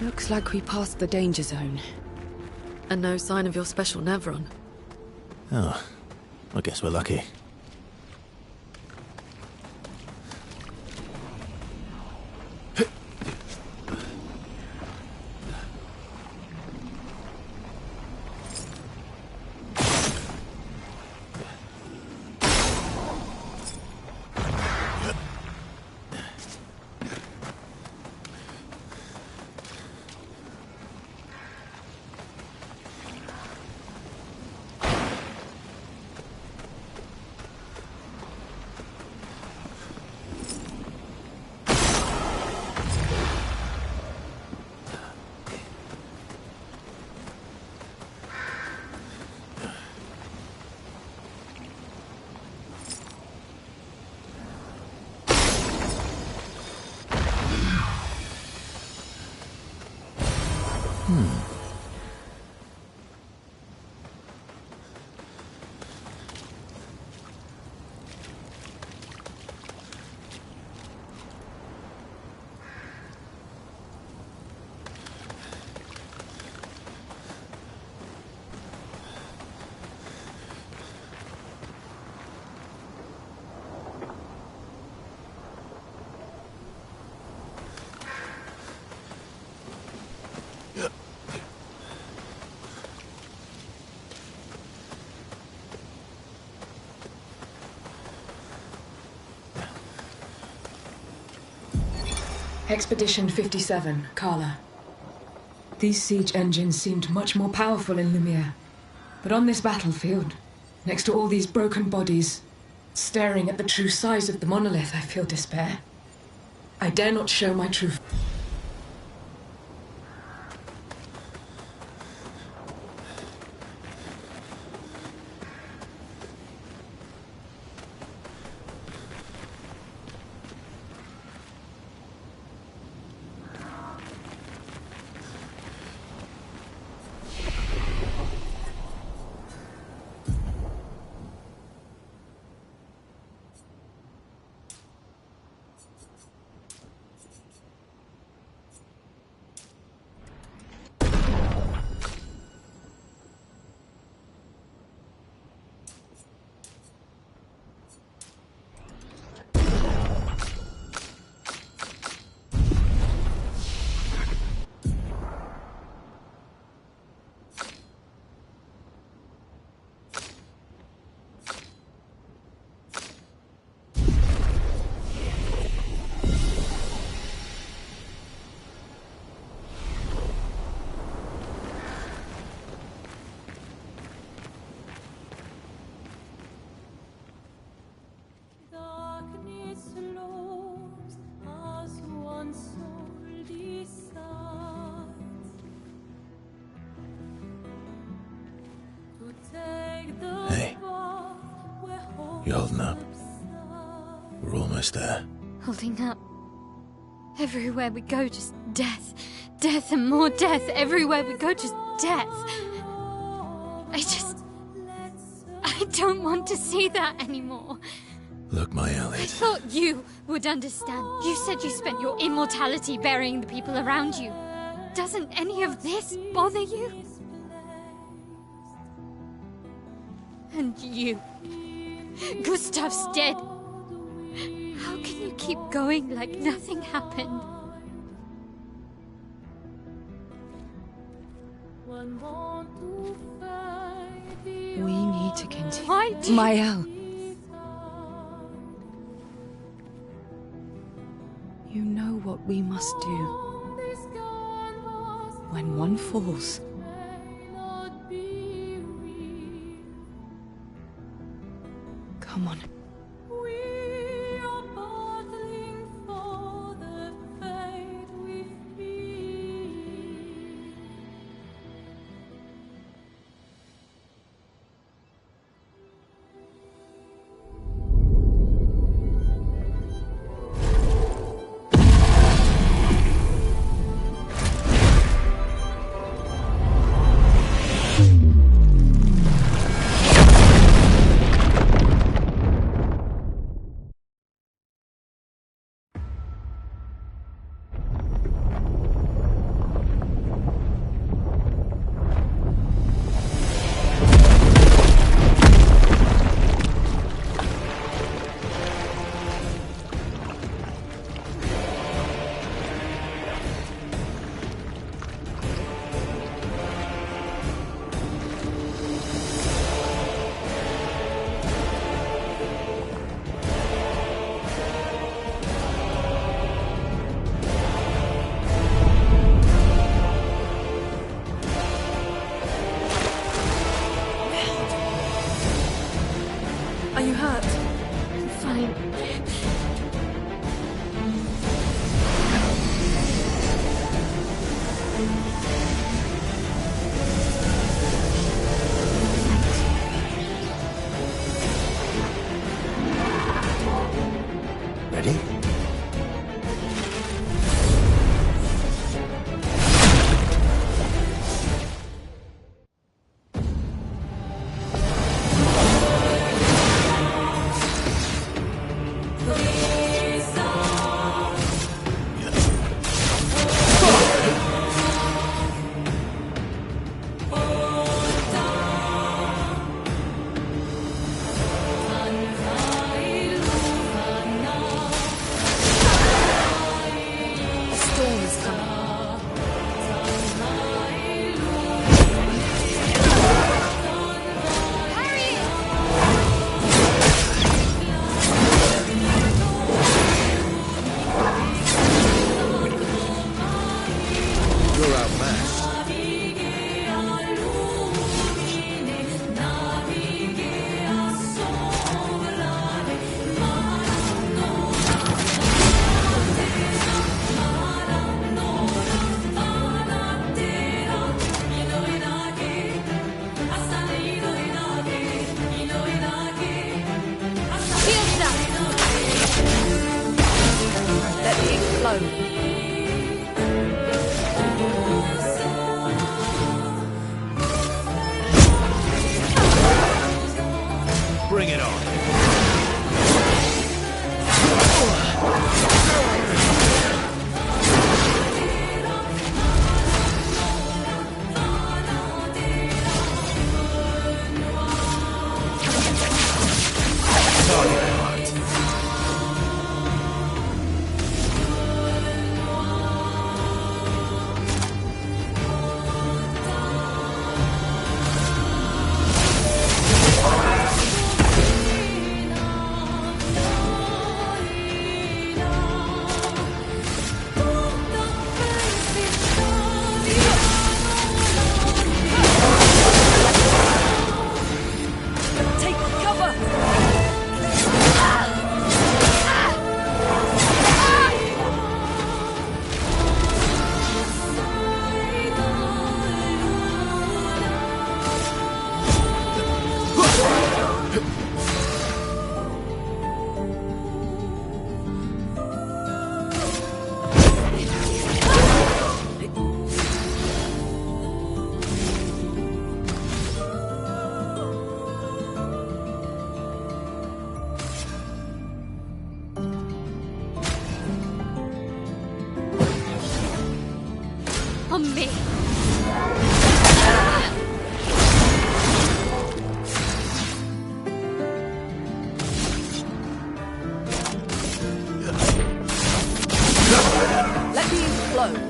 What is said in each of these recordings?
Looks like we passed the danger zone. And no sign of your special Nevron. Oh, I guess we're lucky. Expedition 57, Carla. These siege engines seemed much more powerful in Lumiere. But on this battlefield, next to all these broken bodies, staring at the true size of the monolith, I feel despair. I dare not show my true... Hey, you holding up? We're almost there. Holding up. Everywhere we go, just death. Death and more death. Everywhere we go, just death. I don't want to see that anymore. Look, my I Elliot. thought you would understand. You said you spent your immortality burying the people around you. Doesn't any of this bother you? And you. Gustav's dead. How can you keep going like nothing happened? We need to continue. Why do Mael. You know what we must do. When one falls, come on. Are you hurt? Fine. Ready? You're outmatched. Shields up! Let the ink flow. Bring it on. Target marked. Take cover! from me! Let me flow.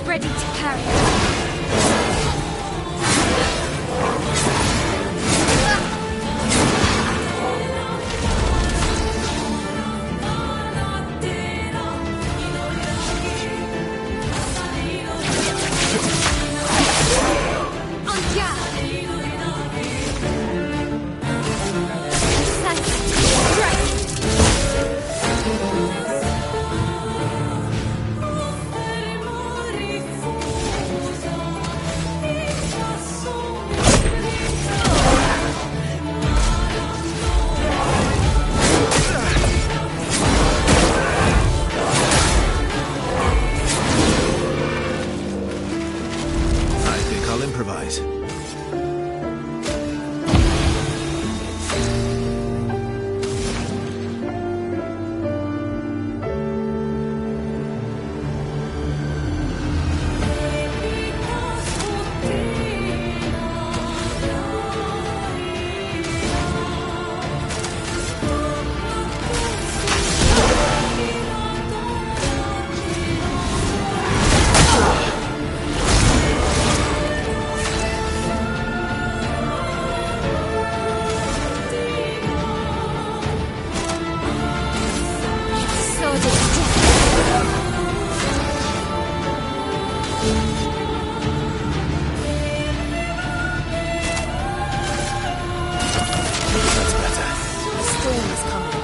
Ready to carry. I think I'll improvise. That's better. The storm is coming.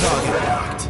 Target locked.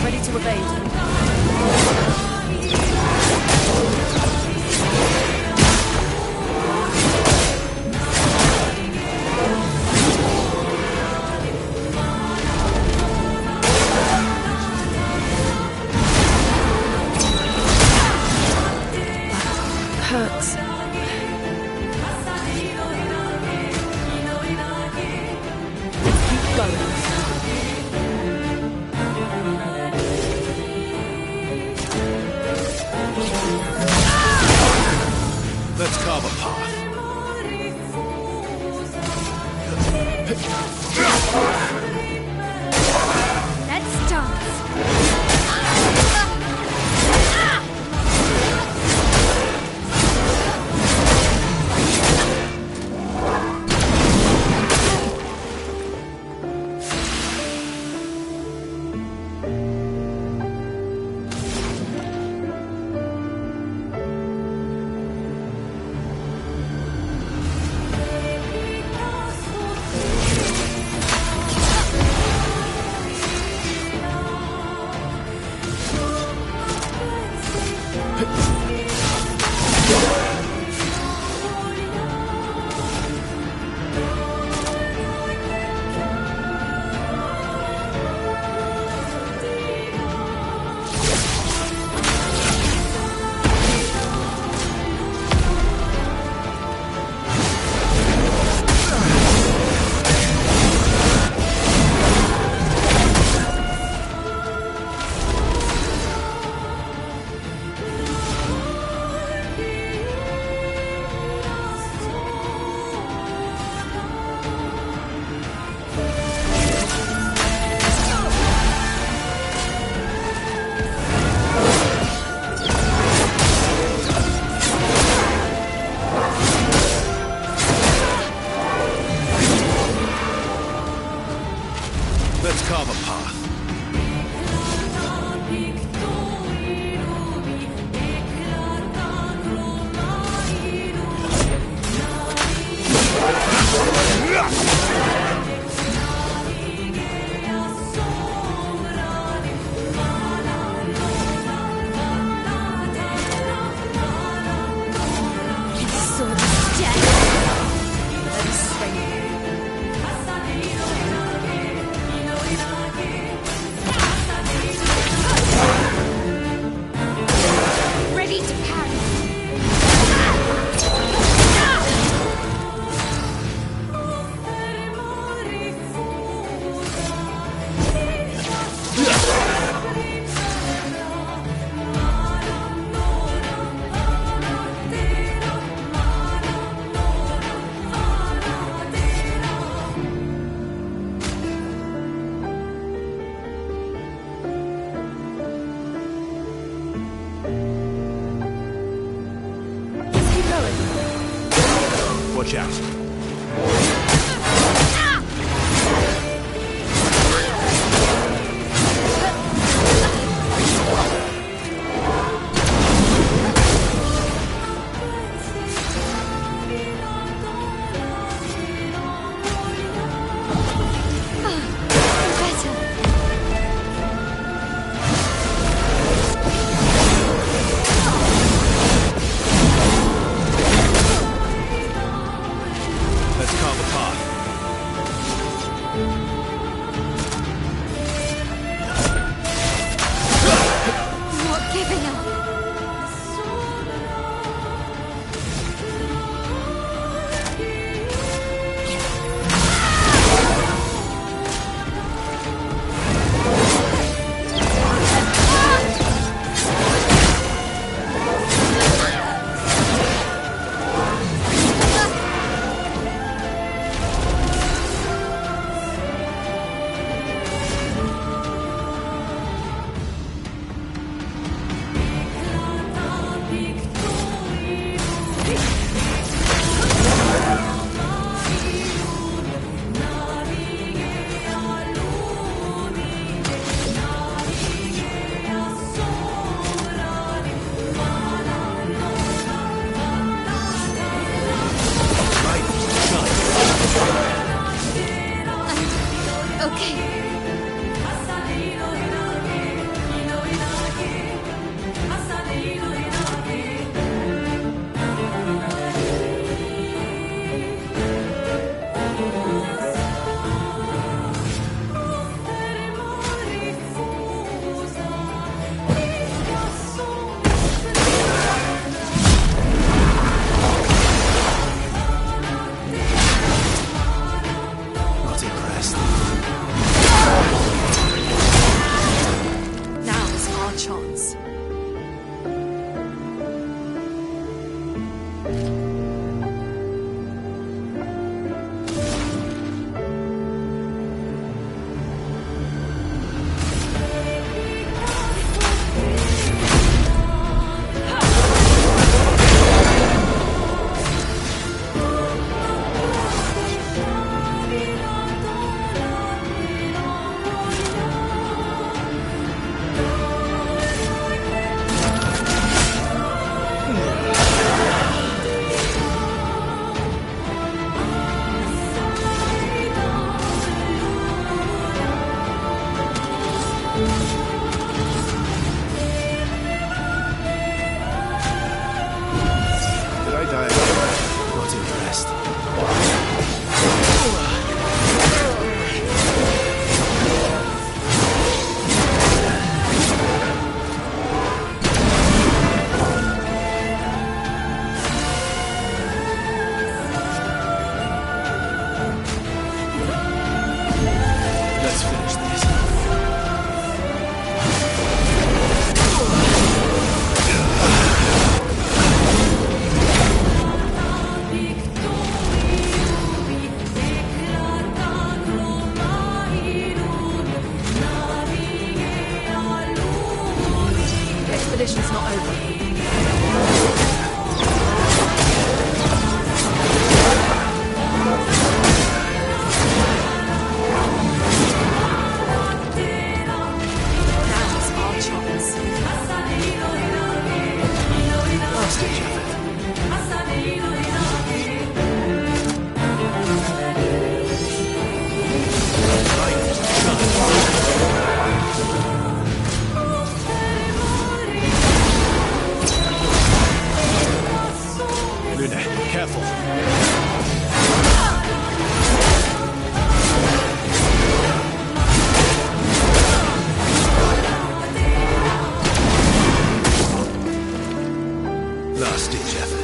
Ready to evade. Hurts. Keep going. Let's carve a path. Let's dance. Let's carve a path. Sword of death. Let us swing. Ready to parry. Let's keep going. Watch out. Better. careful. Last-ditch effort.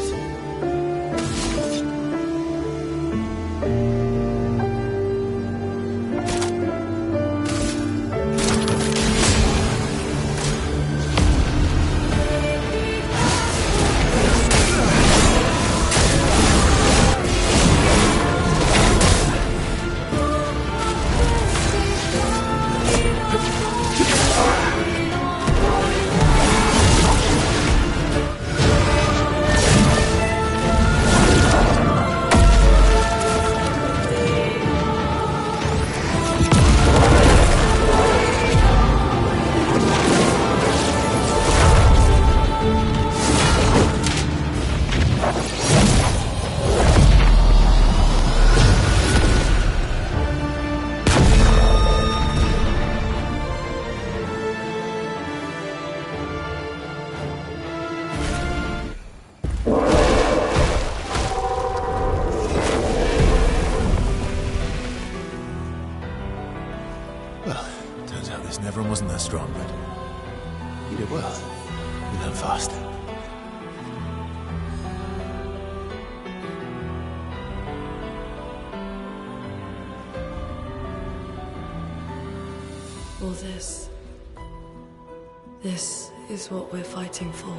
Well, turns out this Neveron wasn't that strong, but you did well. You learn fast. All this. This is what we're fighting for.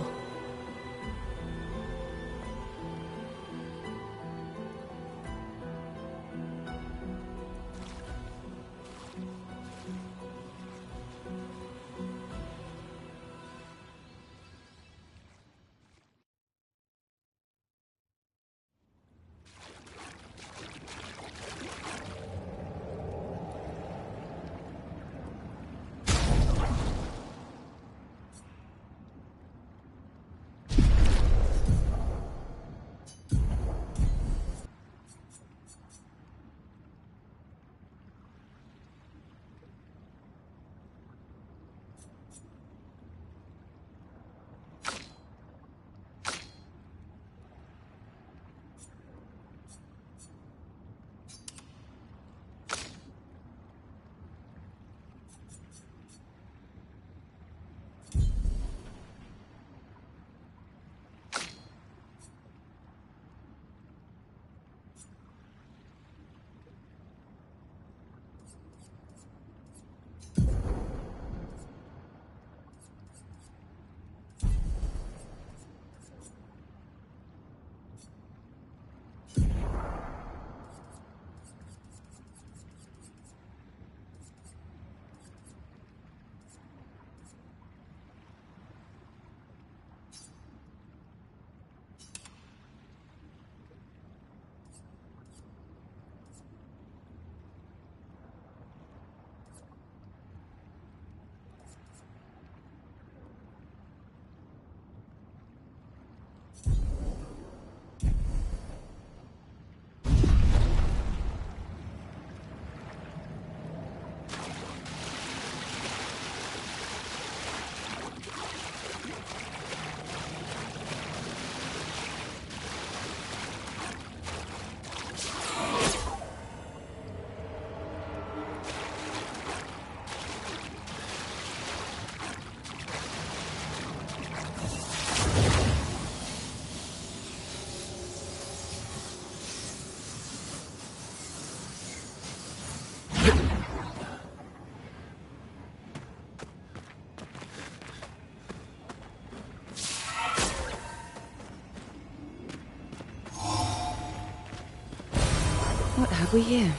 What have we here?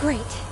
Great.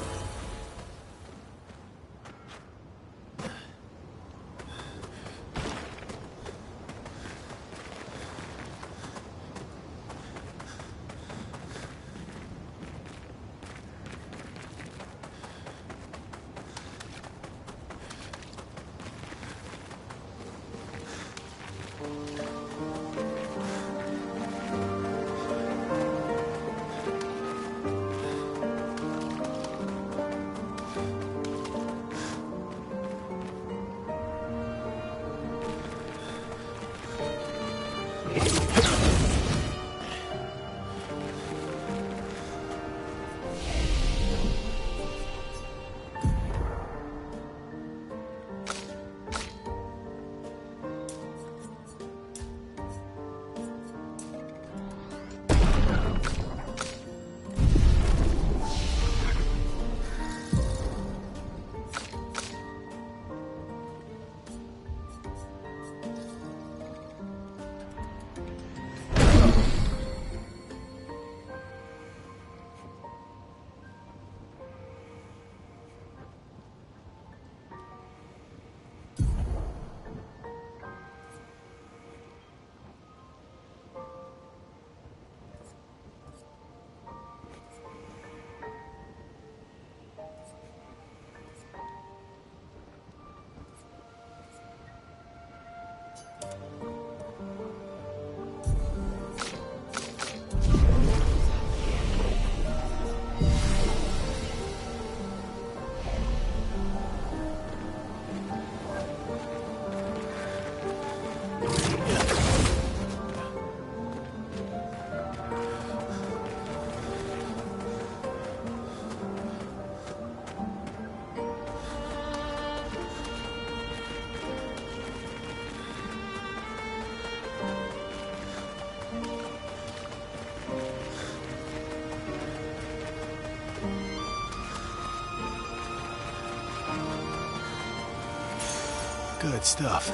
Good stuff.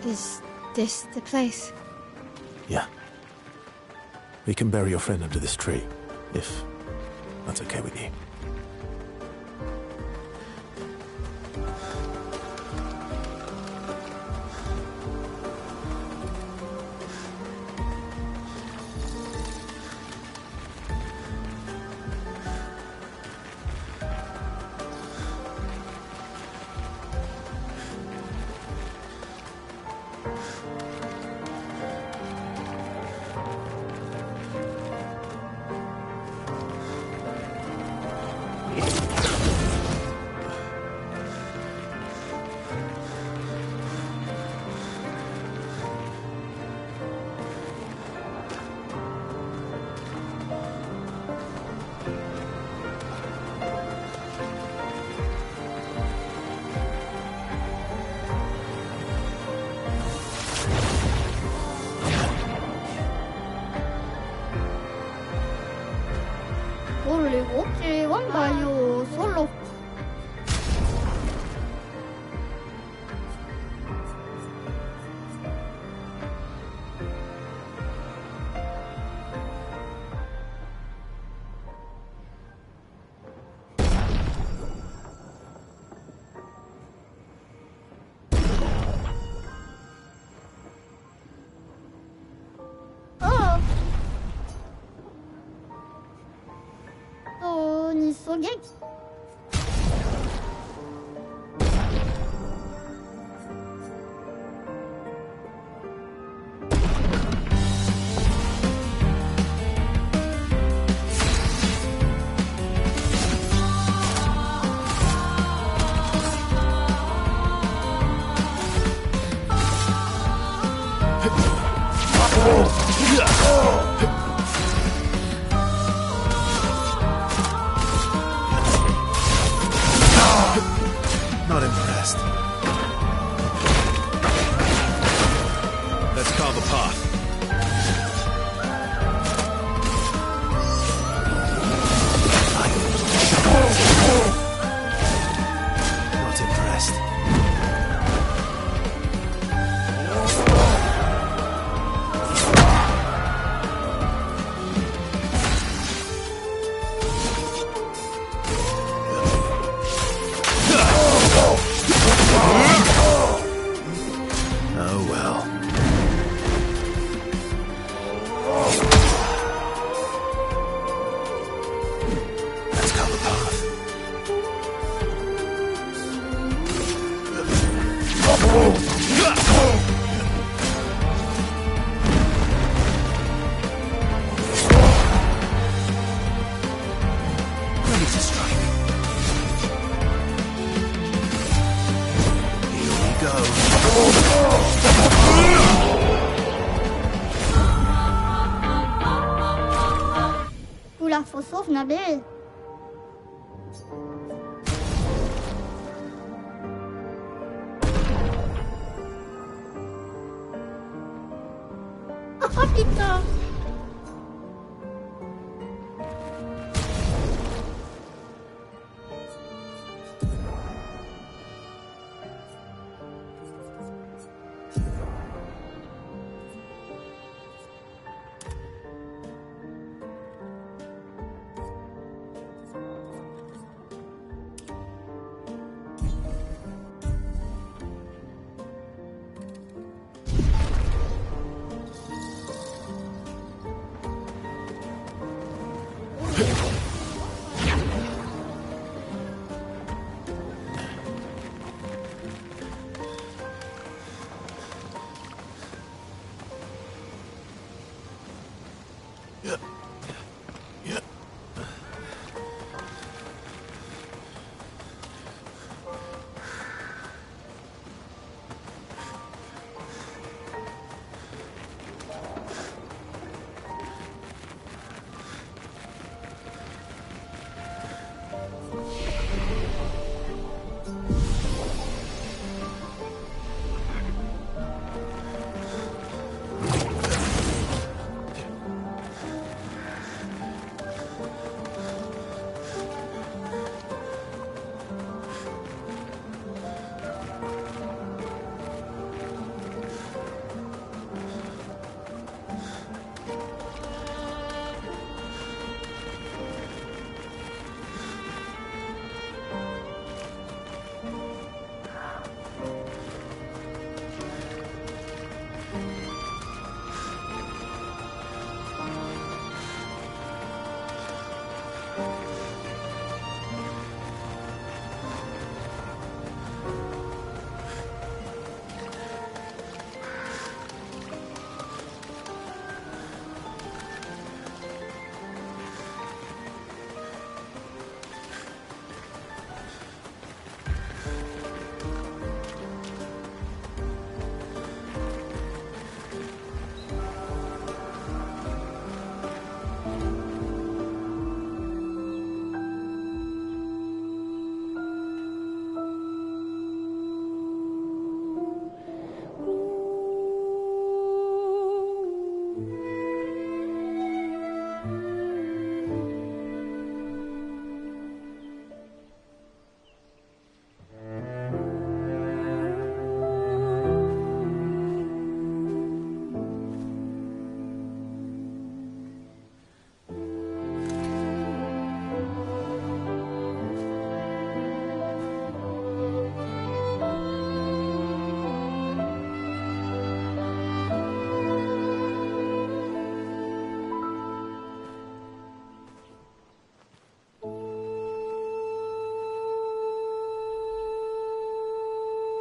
Is this the place? Yeah. We can bury your friend under this tree, if that's okay with you. solo.你说给。 Not impressed. Let's carve a path. صوف نبيل. Kita.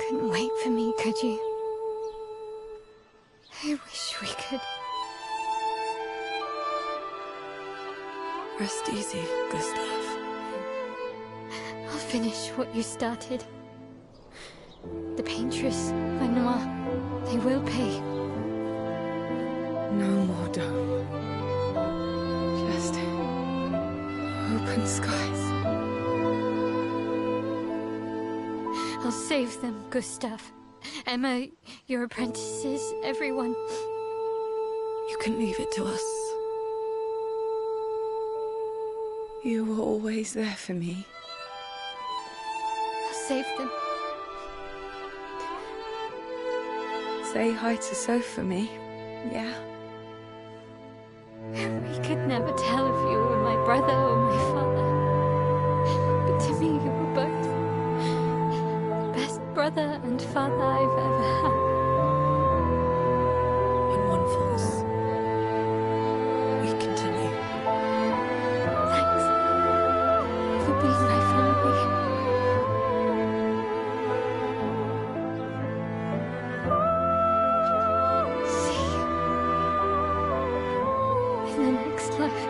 Couldn't wait for me, could you? I wish we could. Rest easy, Gustav. I'll finish what you started. The paintress, Renoir, they will pay. No more dome. Just open skies. I'll save them, Gustav. Emma, your apprentices, everyone. You can leave it to us. You were always there for me. I'll save them. Say hi to Soph for me, yeah? We could never tell if you were my brother or my father. But to me, you were both. Best brother and father I've ever had. When one falls, we continue. Thanks for being my family. See you in the next life.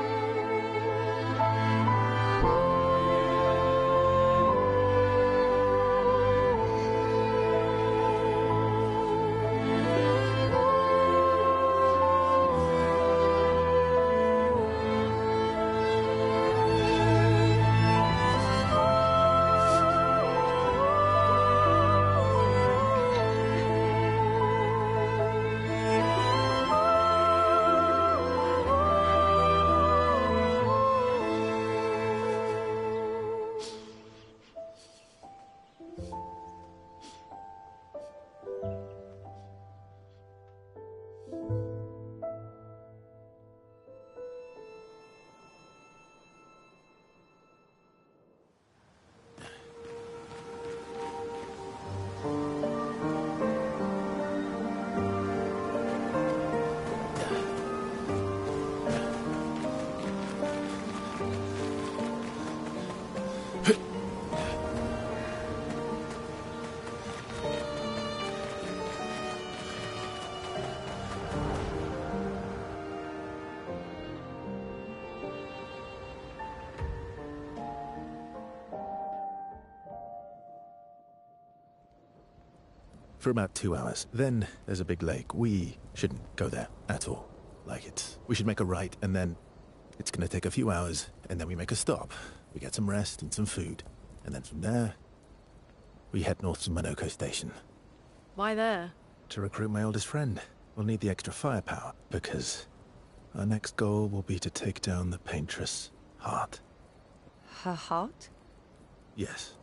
For about 2 hours. Then there's a big lake. We shouldn't go there at all. We should make a right, and then it's gonna take a few hours, and then we make a stop. We get some rest and some food. And then from there, we head north to Minoko Station. Why there? To recruit my oldest friend. We'll need the extra firepower, because our next goal will be to take down the Paintress' heart. Her heart? Yes.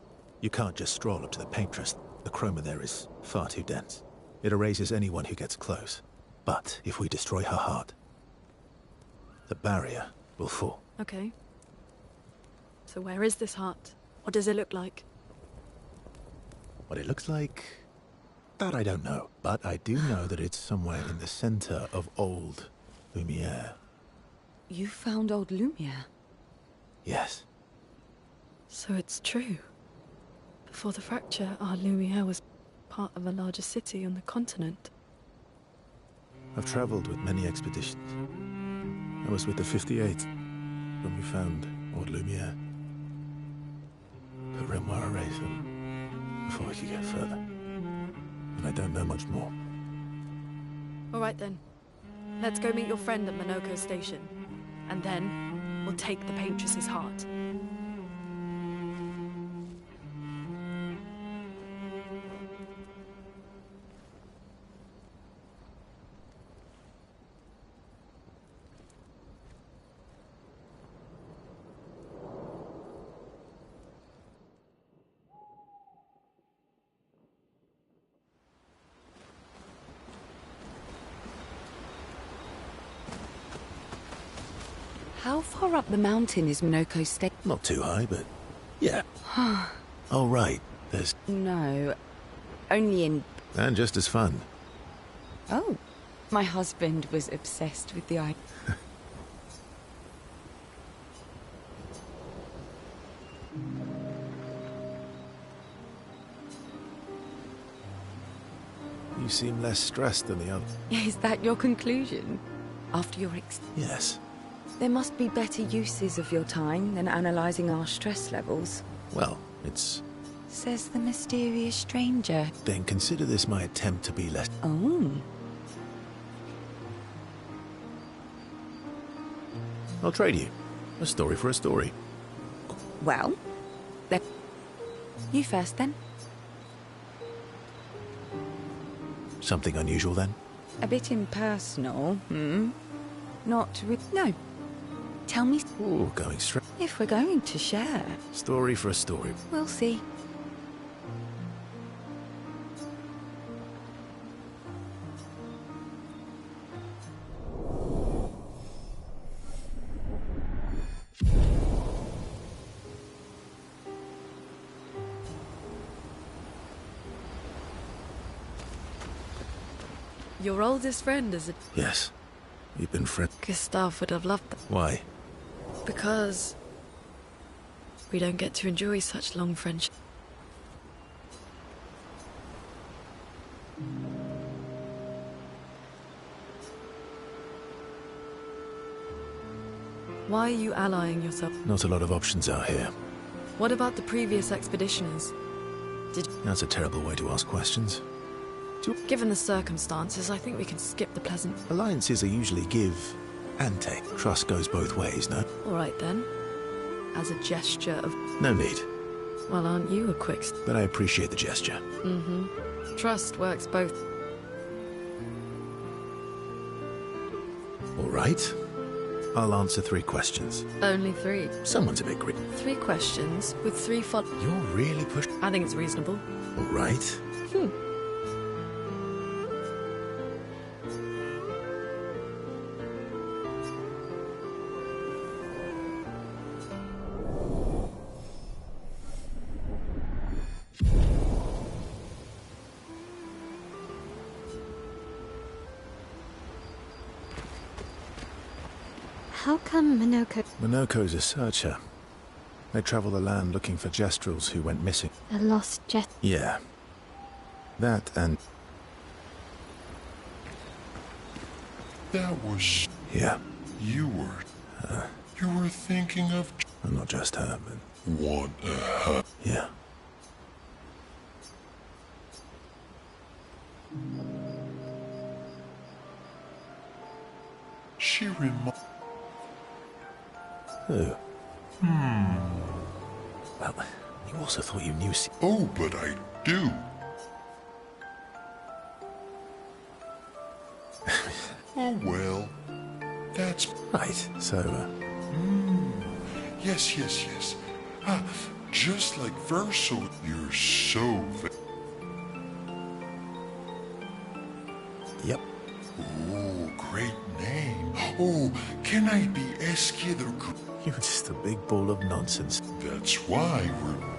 You can't just stroll up to the Paintress. The chroma there is far too dense. It erases anyone who gets close. But if we destroy her heart, the barrier will fall. Okay. So where is this heart? What does it look like? What it looks like, that I don't know. But I do know that it's somewhere in the center of old Lumiere. You found old Lumiere? Yes. So it's true. Before the fracture, our Lumiere was part of a larger city on the continent. I've traveled with many expeditions. I was with the 58th when we found old Lumiere. But Renoir erased them before we could get further. And I don't know much more. All right then. Let's go meet your friend at Minoko Station. And then, we'll take the Paintress's heart. How far up the mountain is Minoko Station? Not too high, but yeah. Oh, right. There's... No, only in... And just as fun. Oh, my husband was obsessed with the idea. You seem less stressed than the other. Is that your conclusion? After your Yes. There must be better uses of your time than analysing our stress levels. Well, it's... Says the mysterious stranger. Then consider this my attempt to be less... Oh. I'll trade you. A story for a story. Well, you first then. Something unusual then? A bit impersonal, Not no. Tell me Ooh, going straight. if we're going to share. Story for a story. We'll see. Your oldest friend is a... Yes. We've been friends. Gustav would have loved that. Why? Because... we don't get to enjoy such long friendship. Why are you allying yourself? Not a lot of options out here. What about the previous expeditioners? That's a terrible way to ask questions. Given the circumstances, I think we can skip the pleasant... Alliances are usually give and take. Trust goes both ways, no? Alright then. As a gesture of... No need. Well, aren't you a quick... But I appreciate the gesture. Trust works both... All right. I'll answer 3 questions. Only 3. Someone's a bit greedy. 3 questions with 3 follow... You're really pushing. I think it's reasonable. All right. How come Minoko... Minoko's a searcher. They travel the land looking for Jestrels who went missing. A lost jet... Yeah. That and... That was... Yeah. You were thinking of... And not just her, but... What the hell? Yeah. She Who? Well, you also thought you knew... Oh, but I do. Oh, well. That's... Right, so... Yes. Ah, just like Verso. You're so... Yep. Oh, great name. Oh, can I be Esquido? You're just a big ball of nonsense. That's why we're...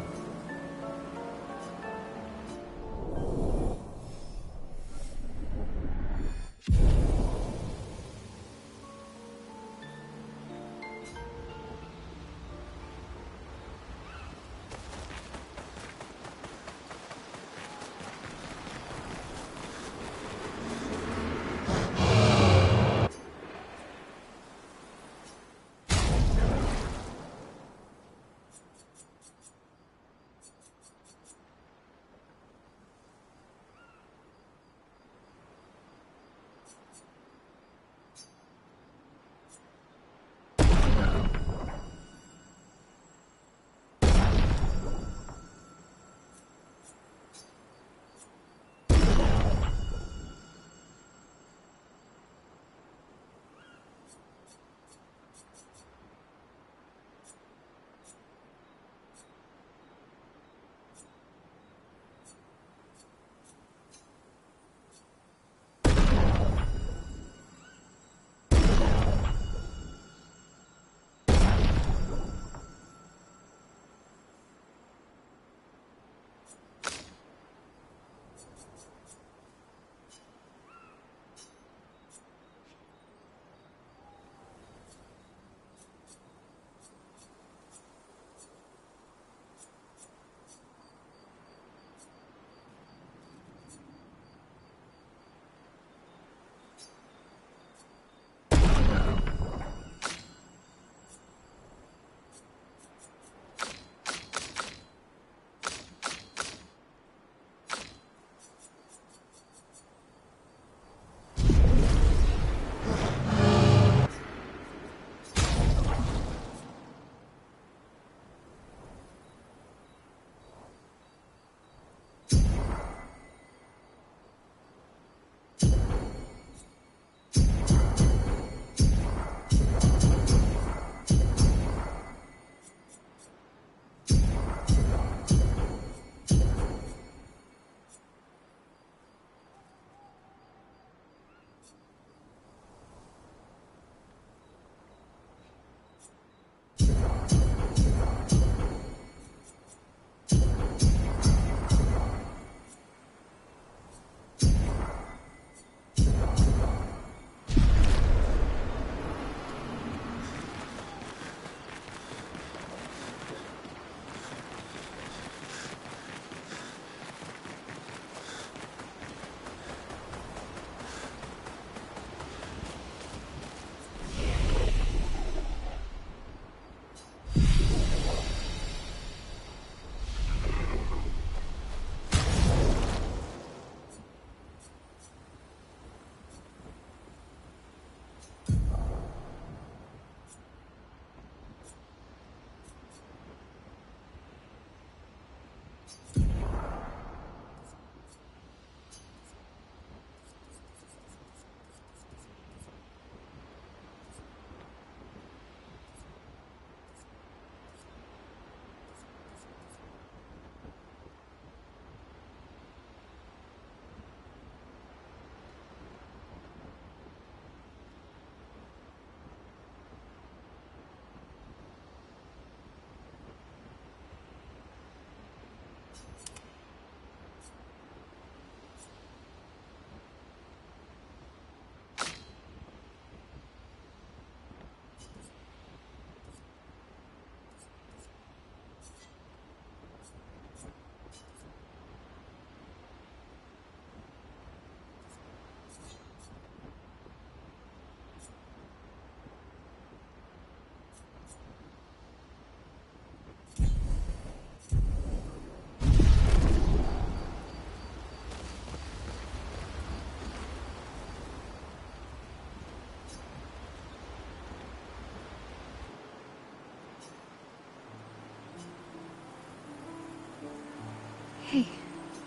Hey,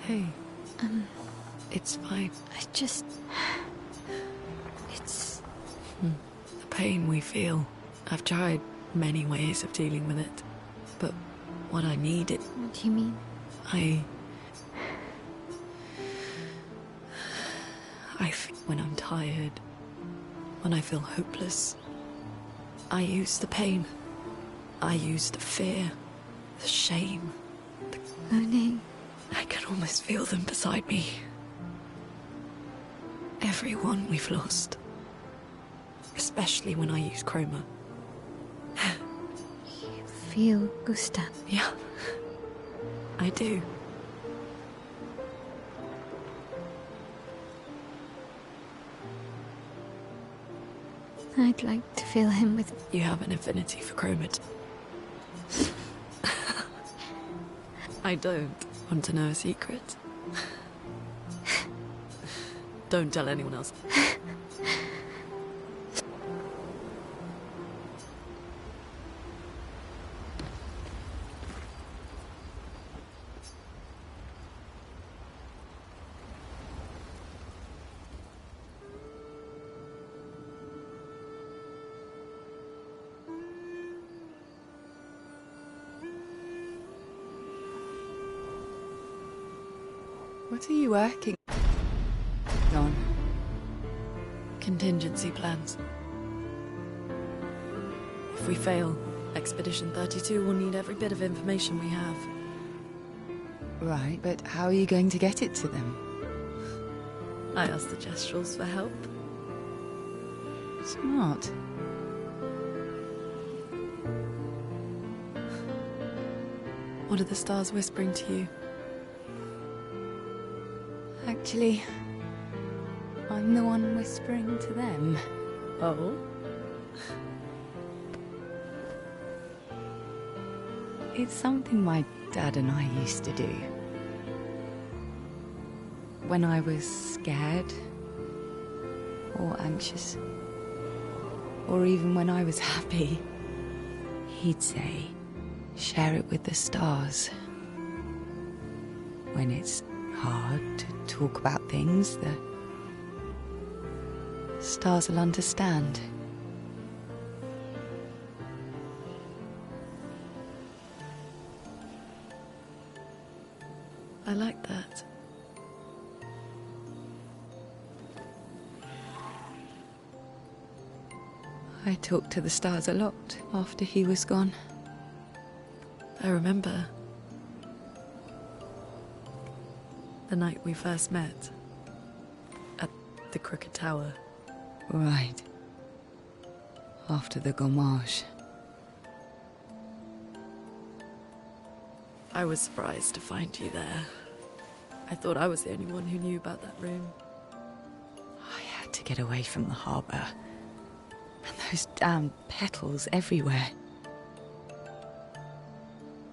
Hey. It's fine. It's... The pain we feel. I've tried many ways of dealing with it. But what I need it... What do you mean? When I'm tired, when I feel hopeless, I use the pain. I use the fear, the shame. Moaning. I can almost feel them beside me. Everyone we've lost. Especially when I use chroma. You feel Gustav? Yeah, I do. I'd like to feel him with... You have an affinity for chroma. I don't want to know a secret. Don't tell anyone else. What are you working on? Contingency plans. If we fail, Expedition 32 will need every bit of information we have. Right, but how are you going to get it to them? I asked the Gestrals for help. Smart. What are the stars whispering to you? Actually, I'm the one whispering to them. Oh? It's something my dad and I used to do. When I was scared, or anxious, or even when I was happy, he'd say, share it with the stars. When it's hard to talk about things, the stars will understand. I like that. I talked to the stars a lot after he was gone. I remember the night we first met at the Crooked Tower. Right. After the gommage. I was surprised to find you there. I thought I was the only one who knew about that room. I had to get away from the harbour. And those damn petals everywhere.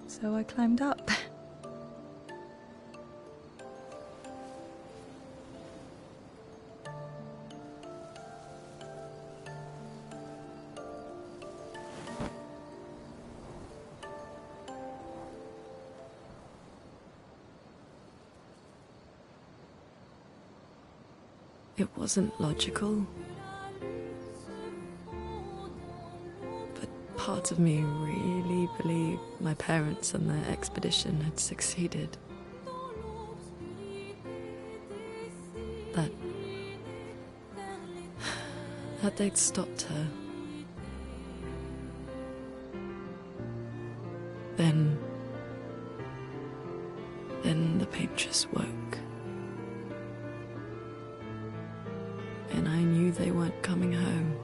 So I climbed up. It wasn't logical. But part of me really believed my parents and their expedition had succeeded. That they'd stopped her. Then the paint just woke. And I knew they weren't coming home.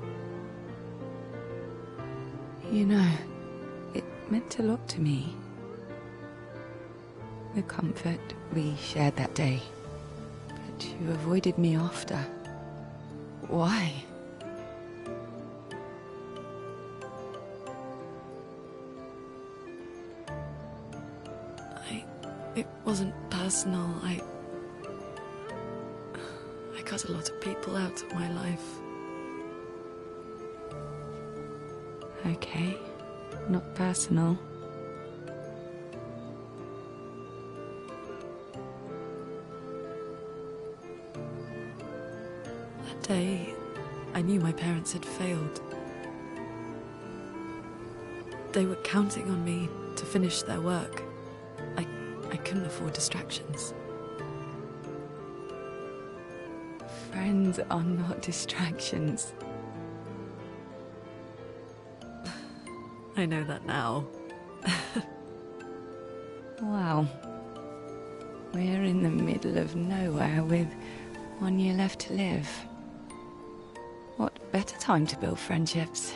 You know, it meant a lot to me. The comfort we shared that day. But you avoided me after. Why? It wasn't personal. I cut a lot of people out of my life. Okay, not personal. knew my parents had failed. They were counting on me to finish their work. I couldn't afford distractions. Friends are not distractions. I know that now. Wow. We're in the middle of nowhere with 1 year left to live. What better time to build friendships?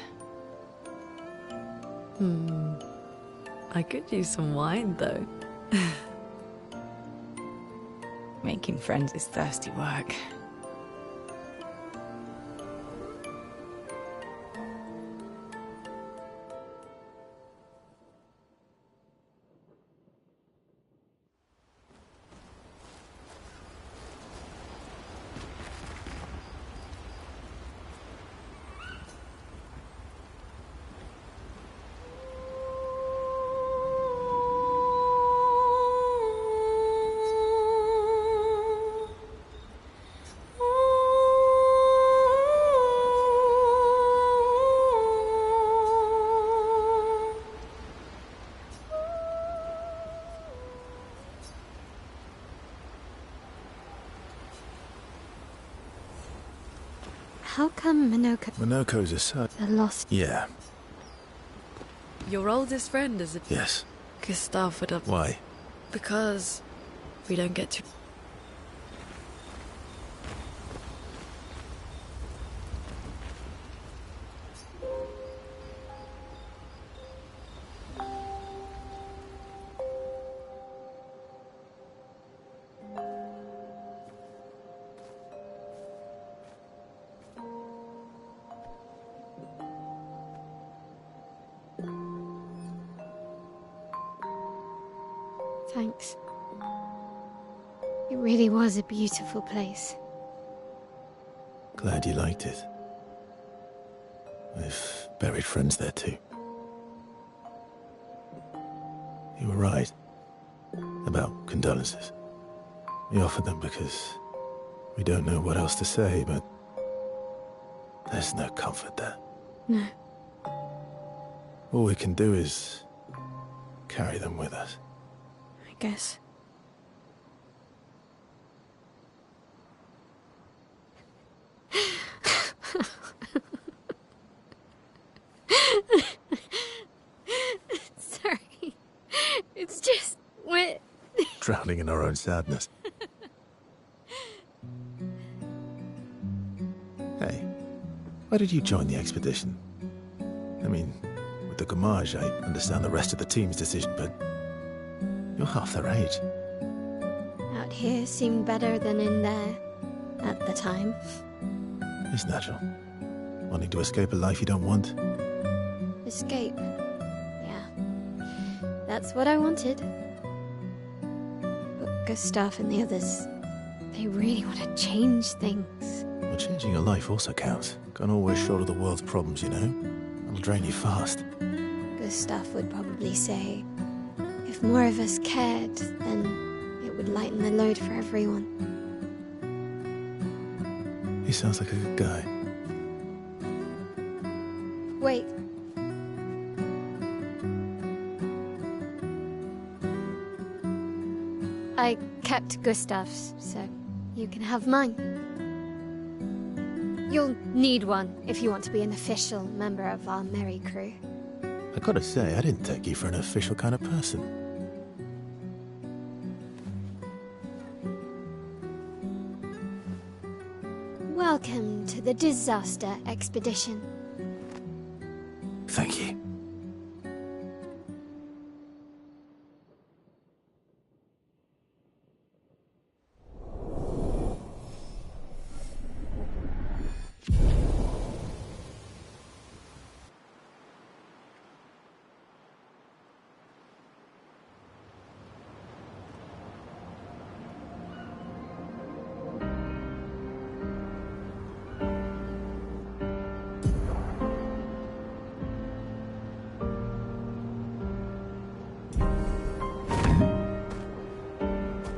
I could use some wine, though. Making friends is thirsty work. How come Minoko's a son. the lost? Yeah, Your oldest friend is a... yes. Gustav would have... Why? Because we don't get to... Thanks. It really was a beautiful place. Glad you liked it. We've buried friends there too. You were right about condolences. We offered them because we don't know what else to say, but there's no comfort there. No. All we can do is carry them with us. I guess. Sorry. It's just we're Drowning in our own sadness. Hey, why did you join the expedition? I mean, with the Gamage, I understand the rest of the team's decision, but you're half their age. out here seemed better than in there at the time. It's natural. Wanting to escape a life you don't want. Escape. Yeah. That's what I wanted. But Gustav and the others, they really want to change things. Well, changing your life also counts. Can't always shoulder the world's problems, you know? It'll drain you fast. Gustav would probably say, if more of us cared, then it would lighten the load for everyone. He sounds like a good guy. Wait. I kept Gustav's, so you can have mine. You'll need one if you want to be an official member of our merry crew. I gotta say, I didn't take you for an official kind of person. Welcome to the disaster expedition. Thank you.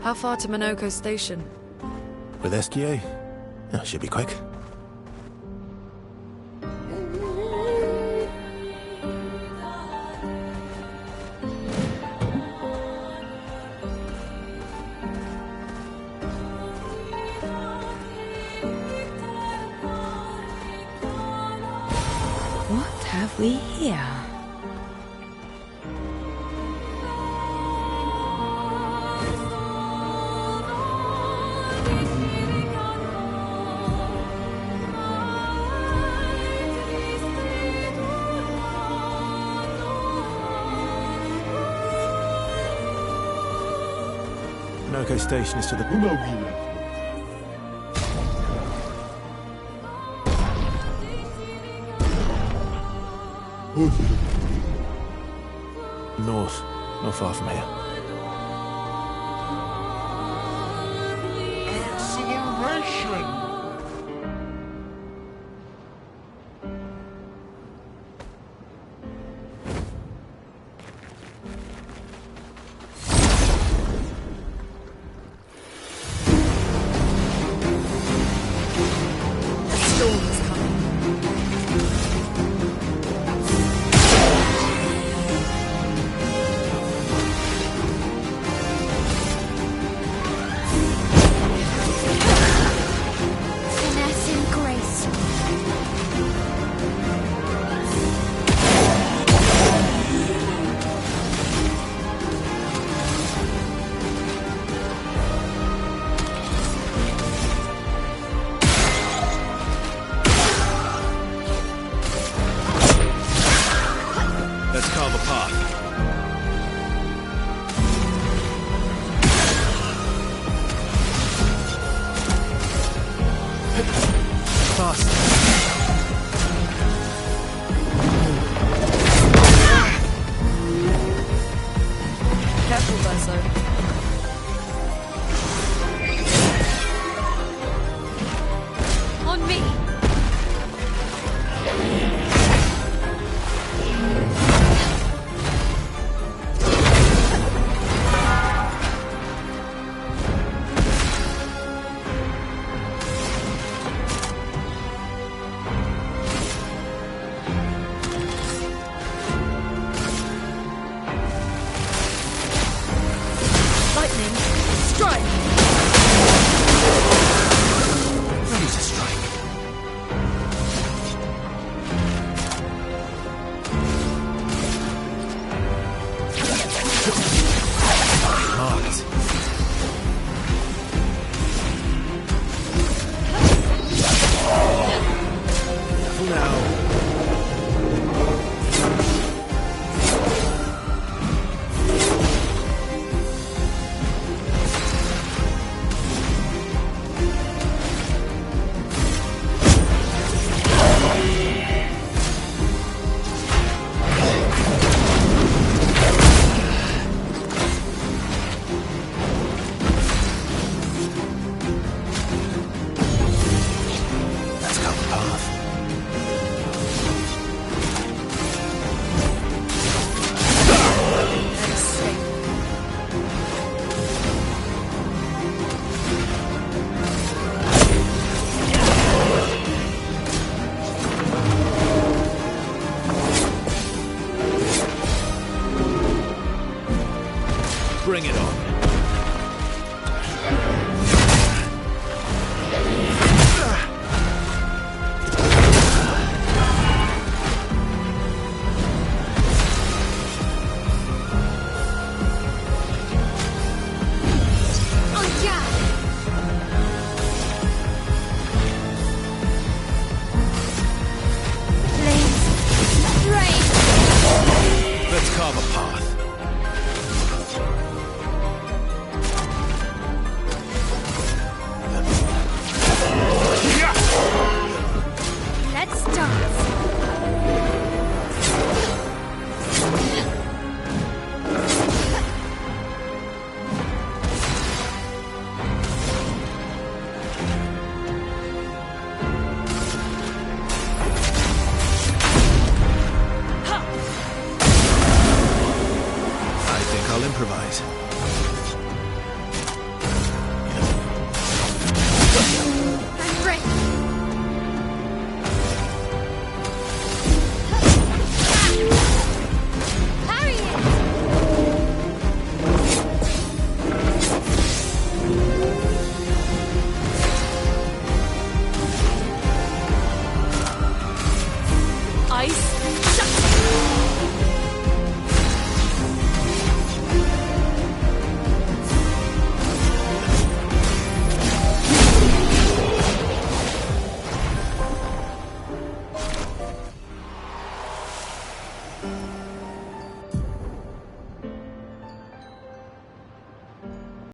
How far to Minoko Station? With SGA? Oh, should be quick. have we here? Noco station is to the... north, not far from here. Acceleration! Finesse and grace. Let's carve a path. Fast! Careful, Verso. On me! Lightning, strike! Ready to strike. Marked. Careful now. Let's carve a path. Bring it on. Oh yeah! Flames. Rain. Let's carve a path. Let's dance. I think I'll improvise.